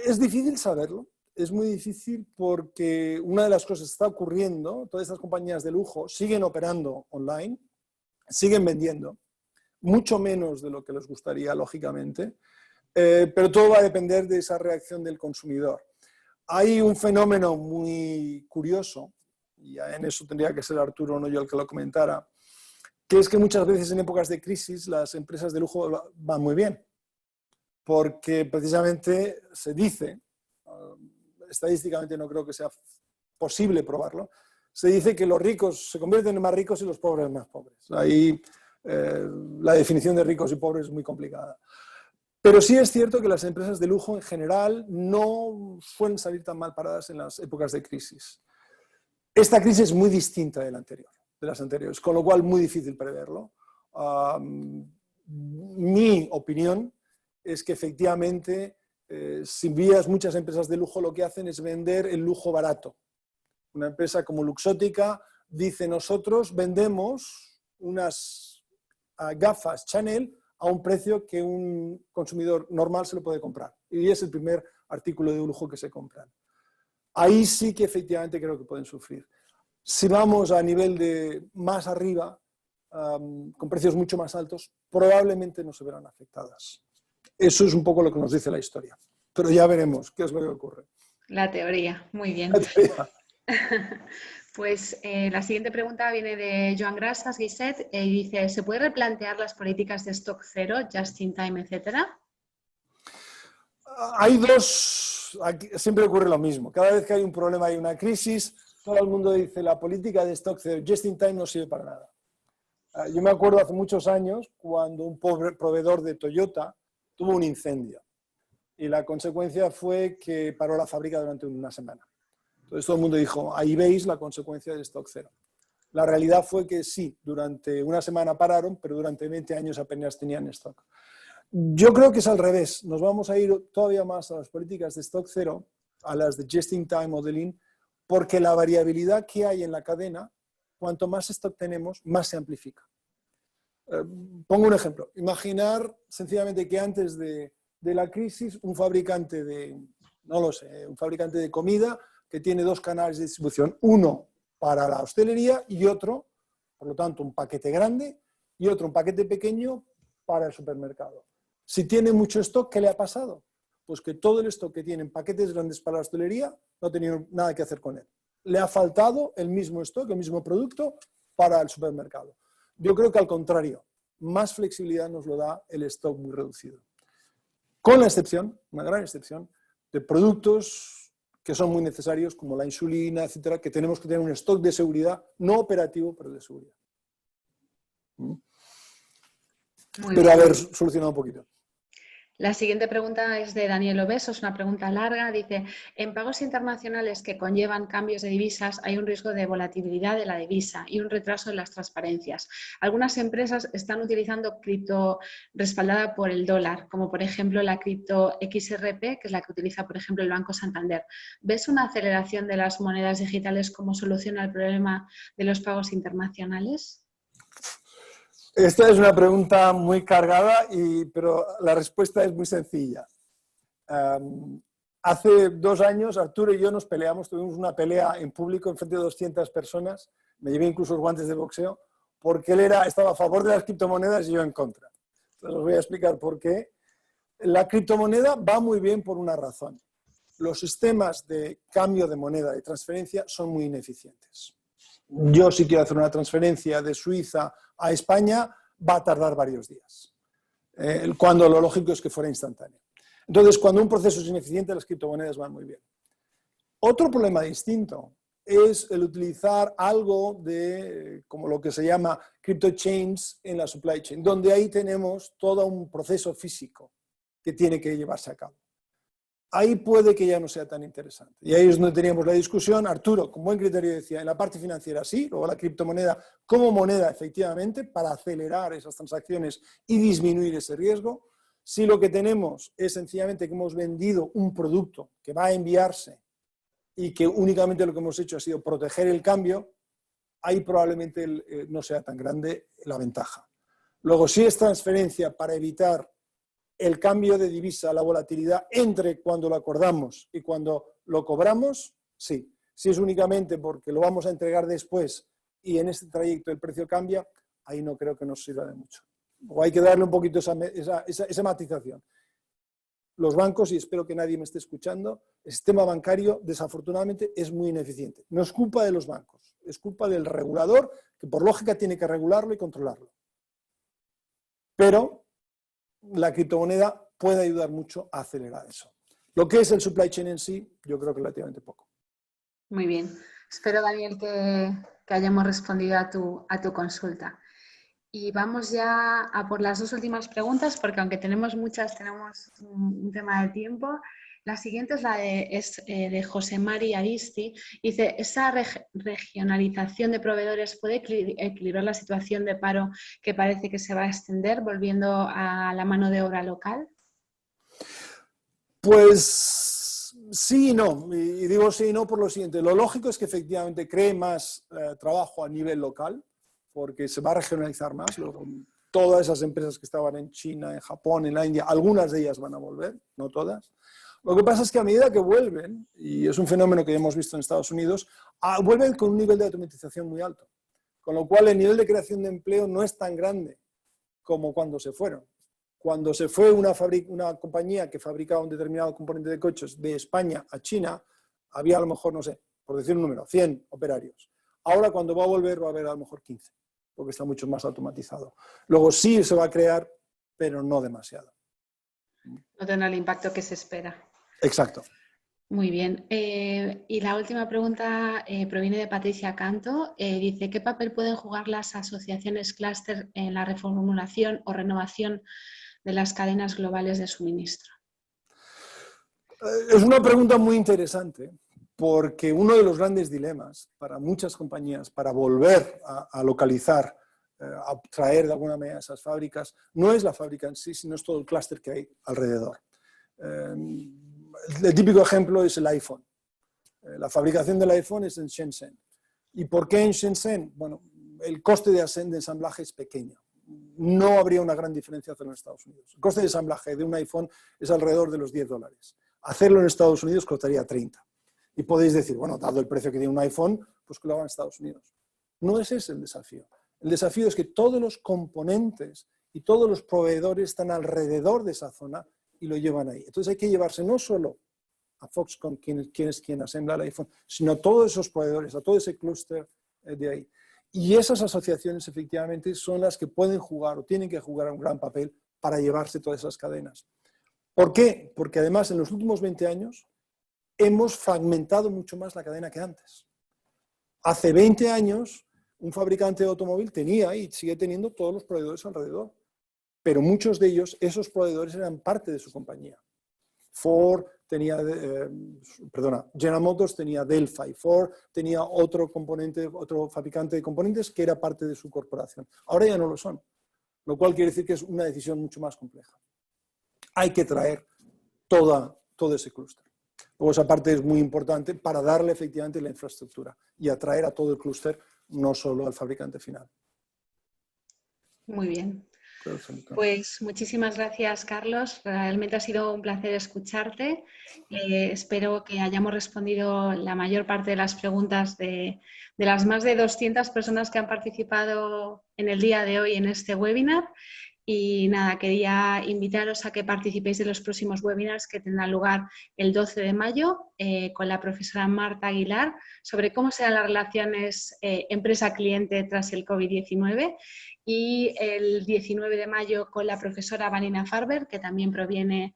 Es difícil saberlo, es muy difícil porque una de las cosas que está ocurriendo, todas estas compañías de lujo siguen operando online, siguen vendiendo, mucho menos de lo que les gustaría, lógicamente, pero todo va a depender de esa reacción del consumidor. Hay un fenómeno muy curioso, y en eso tendría que ser Arturo, no yo el que lo comentara, que es que muchas veces en épocas de crisis las empresas de lujo van muy bien, porque precisamente se dice, estadísticamente no creo que sea posible probarlo, se dice que los ricos se convierten en más ricos y los pobres en más pobres. Ahí la definición de ricos y pobres es muy complicada. Pero sí es cierto que las empresas de lujo en general no suelen salir tan mal paradas en las épocas de crisis. Esta crisis es muy distinta de las anteriores, con lo cual muy difícil preverlo. Mi opinión es que efectivamente, si vías muchas empresas de lujo, lo que hacen es vender el lujo barato. Una empresa como Luxottica dice, nosotros vendemos unas gafas Chanel a un precio que un consumidor normal se lo puede comprar. Y es el primer artículo de lujo que se compran. Ahí sí que efectivamente creo que pueden sufrir. Si vamos a nivel de más arriba, con precios mucho más altos, probablemente no se verán afectadas. Eso es un poco lo que nos dice la historia. Pero ya veremos qué es lo que ocurre. La teoría, muy bien. La teoría. Pues la siguiente pregunta viene de Joan Grasas Guiset y dice, ¿se puede replantear las políticas de stock cero, just in time, etcétera? Hay dos, aquí siempre ocurre lo mismo. Cada vez que hay un problema, hay una crisis, todo el mundo dice la política de stock cero, just in time no sirve para nada. Yo me acuerdo hace muchos años cuando un proveedor de Toyota tuvo un incendio y la consecuencia fue que paró la fábrica durante una semana. Entonces todo el mundo dijo, ahí veis la consecuencia del stock cero. La realidad fue que sí, durante una semana pararon, pero durante 20 años apenas tenían stock. Yo creo que es al revés. Nos vamos a ir todavía más a las políticas de stock cero, a las de just-in-time modeling, porque la variabilidad que hay en la cadena, cuanto más stock tenemos, más se amplifica. Pongo un ejemplo. Imaginar sencillamente que antes de la crisis un fabricante de, no lo sé, un fabricante de comida que tiene dos canales de distribución, uno para la hostelería y otro, por lo tanto, un paquete grande y otro, un paquete pequeño para el supermercado. Si tiene mucho stock, ¿qué le ha pasado? Pues que todo el stock que tienen paquetes grandes para la hostelería no ha tenido nada que hacer con él. Le ha faltado el mismo stock, el mismo producto para el supermercado. Yo creo que al contrario, más flexibilidad nos lo da el stock muy reducido. Con la excepción, una gran excepción, de productos que son muy necesarios, como la insulina, etcétera, que tenemos que tener un stock de seguridad, no operativo, pero de seguridad. Pero haber solucionado un poquito. La siguiente pregunta es de Daniel Obeso, es una pregunta larga. Dice, en pagos internacionales que conllevan cambios de divisas hay un riesgo de volatilidad de la divisa y un retraso en las transparencias. Algunas empresas están utilizando cripto respaldada por el dólar, como por ejemplo la cripto XRP, que es la que utiliza por ejemplo el Banco Santander. ¿Ves una aceleración de las monedas digitales como solución al problema de los pagos internacionales? Esta es una pregunta muy cargada, pero la respuesta es muy sencilla. Hace 2 años Arturo y yo nos peleamos, tuvimos una pelea en público en frente de 200 personas, me llevé incluso los guantes de boxeo, porque él estaba a favor de las criptomonedas y yo en contra. Entonces os voy a explicar por qué. La criptomoneda va muy bien por una razón. Los sistemas de cambio de moneda, de transferencia, son muy ineficientes. Yo si quiero hacer una transferencia de Suiza a España, va a tardar varios días, cuando lo lógico es que fuera instantáneo. Entonces, cuando un proceso es ineficiente, las criptomonedas van muy bien. Otro problema distinto es el utilizar algo como lo que se llama crypto chains en la supply chain, donde ahí tenemos todo un proceso físico que tiene que llevarse a cabo. Ahí puede que ya no sea tan interesante. Y ahí es donde teníamos la discusión. Arturo, con buen criterio, decía, en la parte financiera sí, luego la criptomoneda como moneda, efectivamente, para acelerar esas transacciones y disminuir ese riesgo. Si lo que tenemos es sencillamente que hemos vendido un producto que va a enviarse y que únicamente lo que hemos hecho ha sido proteger el cambio, ahí probablemente no sea tan grande la ventaja. Luego, si es transferencia para evitar el cambio de divisa, la volatilidad entre cuando lo acordamos y cuando lo cobramos, sí. Si es únicamente porque lo vamos a entregar después y en este trayecto el precio cambia, ahí no creo que nos sirva de mucho. O hay que darle un poquito esa matización. Los bancos, y espero que nadie me esté escuchando, el sistema bancario desafortunadamente es muy ineficiente. No es culpa de los bancos, es culpa del regulador que por lógica tiene que regularlo y controlarlo. Pero la criptomoneda puede ayudar mucho a acelerar eso. Lo que es el supply chain en sí, yo creo que relativamente poco. Muy bien. Espero, Daniel, que hayamos respondido a tu consulta. Y vamos ya a por las 2 últimas preguntas, porque aunque tenemos muchas, tenemos un tema de tiempo. La siguiente es de José Mari Aristi. Dice, ¿esa regionalización de proveedores puede equilibrar la situación de paro que parece que se va a extender, volviendo a la mano de obra local? Pues sí y no. Y digo sí y no por lo siguiente. Lo lógico es que efectivamente cree más trabajo a nivel local, porque se va a regionalizar más. Luego, todas esas empresas que estaban en China, en Japón, en la India, algunas de ellas van a volver, no todas. Lo que pasa es que a medida que vuelven, y es un fenómeno que ya hemos visto en Estados Unidos, vuelven con un nivel de automatización muy alto. Con lo cual el nivel de creación de empleo no es tan grande como cuando se fueron. Cuando se fue una compañía que fabricaba un determinado componente de coches de España a China, había a lo mejor, no sé, por decir un número, 100 operarios. Ahora cuando va a volver va a haber a lo mejor 15, porque está mucho más automatizado. Luego sí se va a crear, pero no demasiado. no tendrá el impacto que se espera. Exacto. Muy bien. Y la última pregunta proviene de Patricia Canto. Dice, ¿qué papel pueden jugar las asociaciones clúster en la reformulación o renovación de las cadenas globales de suministro? Es una pregunta muy interesante, porque uno de los grandes dilemas para muchas compañías para volver a localizar, a traer de alguna manera esas fábricas, no es la fábrica en sí, sino es todo el clúster que hay alrededor. El típico ejemplo es el iPhone. La fabricación del iPhone es en Shenzhen. ¿Y por qué en Shenzhen? Bueno, el coste de ensamblaje es pequeño. No habría una gran diferencia hacerlo en Estados Unidos. El coste de ensamblaje de un iPhone es alrededor de los $10. Hacerlo en Estados Unidos costaría 30. Y podéis decir, bueno, dado el precio que tiene un iPhone, pues que lo hagan en Estados Unidos. No es ese el desafío. El desafío es que todos los componentes y todos los proveedores están alrededor de esa zona y lo llevan ahí. Entonces hay que llevarse no solo a Foxconn, quien es quien asembla el iPhone, sino a todos esos proveedores, a todo ese clúster de ahí. Y esas asociaciones efectivamente son las que pueden jugar o tienen que jugar un gran papel para llevarse todas esas cadenas. ¿Por qué? Porque además en los últimos 20 años hemos fragmentado mucho más la cadena que antes. Hace 20 años un fabricante de automóvil tenía y sigue teniendo todos los proveedores alrededor, pero muchos de ellos, esos proveedores eran parte de su compañía. Ford tenía, General Motors tenía Delphi, Ford tenía otro componente, otro fabricante de componentes que era parte de su corporación. Ahora ya no lo son, lo cual quiere decir que es una decisión mucho más compleja. Hay que traer todo ese clúster. Luego esa parte es muy importante para darle efectivamente la infraestructura y atraer a todo el clúster, no solo al fabricante final. Muy bien. Pues muchísimas gracias, Carlos. Realmente ha sido un placer escucharte. Espero que hayamos respondido la mayor parte de las preguntas de las más de 200 personas que han participado en el día de hoy en este webinar. Y nada, quería invitaros a que participéis de los próximos webinars que tendrán lugar el 12 de mayo con la profesora Marta Aguilar sobre cómo serán las relaciones empresa-cliente tras el COVID-19 y el 19 de mayo con la profesora Vanina Farber, que también proviene,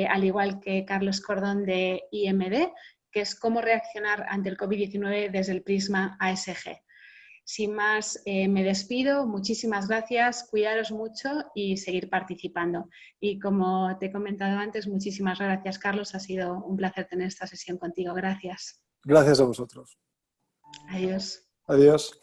al igual que Carlos Cordón, de IMD, que es cómo reaccionar ante el COVID-19 desde el prisma ASG. Sin más, me despido. Muchísimas gracias, cuidaros mucho y seguir participando. Y como te he comentado antes, muchísimas gracias, Carlos. Ha sido un placer tener esta sesión contigo. Gracias. Gracias a vosotros. Adiós. Adiós.